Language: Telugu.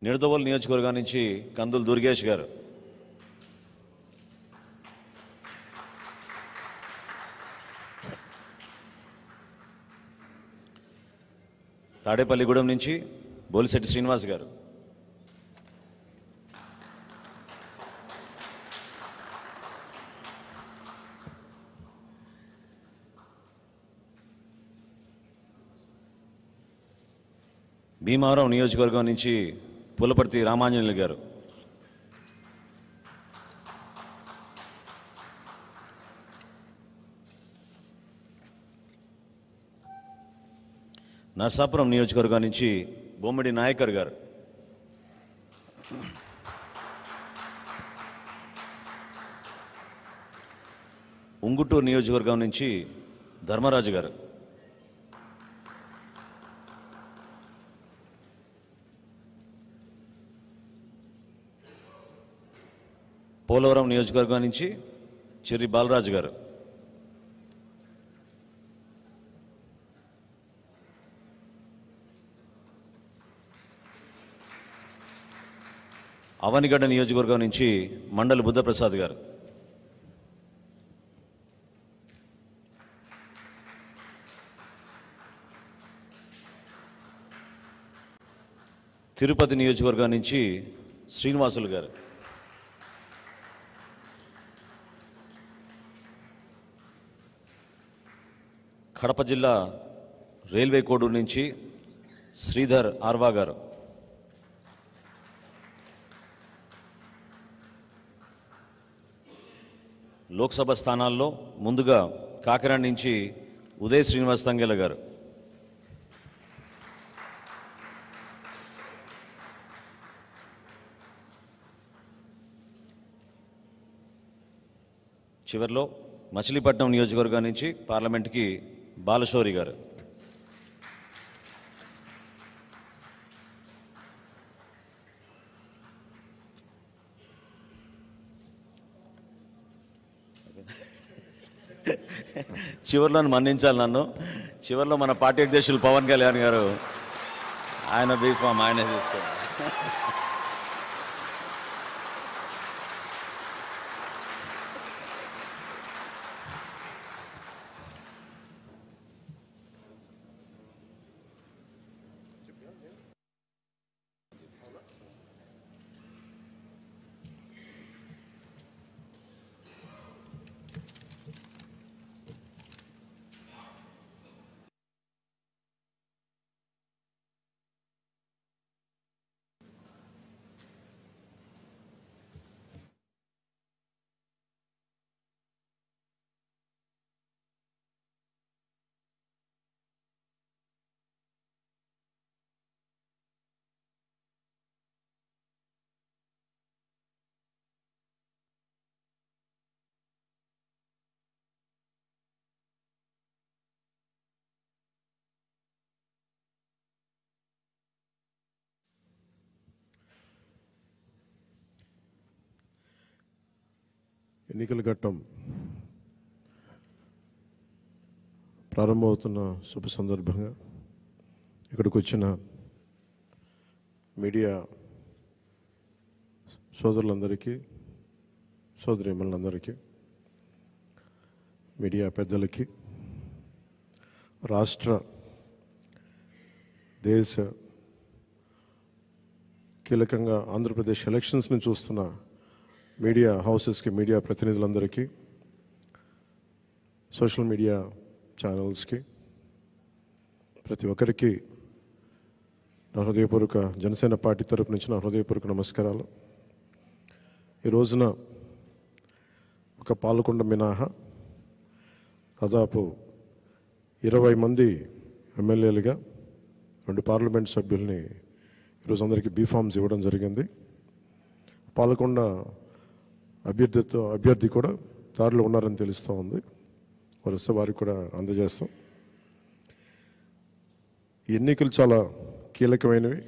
నిడదవోలు నియోజకవర్గం నుంచి కందులు దుర్గేష్ గారు, తాడేపల్లిగూడెం నుంచి బోలిశెట్టి శ్రీనివాస్ గారు, భీమవరం నియోజకవర్గం నుంచి పులపర్తి రామాంజనేయులు గారు, నర్సాపురం నియోజకవర్గం నుంచి బొమ్మిడి నాయకర్ గారు, ఉంగుటూరు నియోజకవర్గం నుంచి ధర్మరాజు గారు, పోలవరం నియోజకవర్గం నుంచి చెర్రి బాలరాజు గారు, అవనిగడ్డ నియోజకవర్గం నుంచి మండలి బుద్ధప్రసాద్ గారు, తిరుపతి నియోజకవర్గం నుంచి శ్రీనివాసులు గారు, కడప జిల్లా రైల్వే కోడూరు నుంచి శ్రీధర్ ఆర్వా గారు, లోక్సభ స్థానాల్లో ముందుగా కాకినాడ నుంచి ఉదయ్ శ్రీనివాస్ తంగెల గారు, చివరిలో మచిలీపట్నం నియోజకవర్గం నుంచి పార్లమెంట్కి బాలశౌరి గారు. చివరిలో మన్నించాలి నన్ను. చివరిలో మన పార్టీ అధ్యక్షులు పవన్ కళ్యాణ్ గారు, ఆయన బీఫామ్ ఆయనే తీసుకోండి. ఎన్నికల ఘట్టం ప్రారంభమవుతున్న శుభ సందర్భంగా ఇక్కడికి వచ్చిన మీడియా సోదరులందరికీ, సోదరీమణులందరికీ, మీడియా పెద్దలకి, రాష్ట్ర దేశ కీలకంగా ఆంధ్రప్రదేశ్ ఎలక్షన్స్ని చూస్తున్న మీడియా హౌసెస్కి, మీడియా ప్రతినిధులందరికీ, సోషల్ మీడియా ఛానల్స్కి, ప్రతి ఒక్కరికి నా హృదయపూర్వక జనసేన పార్టీ తరపు నుంచి నా హృదయపూర్వక నమస్కారాలు. ఈ రోజున ఒక పాలకొండ మినహా దాదాపు 20 మంది ఎమ్మెల్యేలుగా 2 పార్లమెంట్ సభ్యుల్ని ఈరోజు అందరికీ బీఫామ్స్ ఇవ్వడం జరిగింది. పాలకొండ అభ్యర్థి కూడా దారిలో ఉన్నారని తెలుస్తూ ఉంది. వరుస వారికి కూడా అందజేస్తాం. ఎన్నికలు చాలా కీలకమైనవి.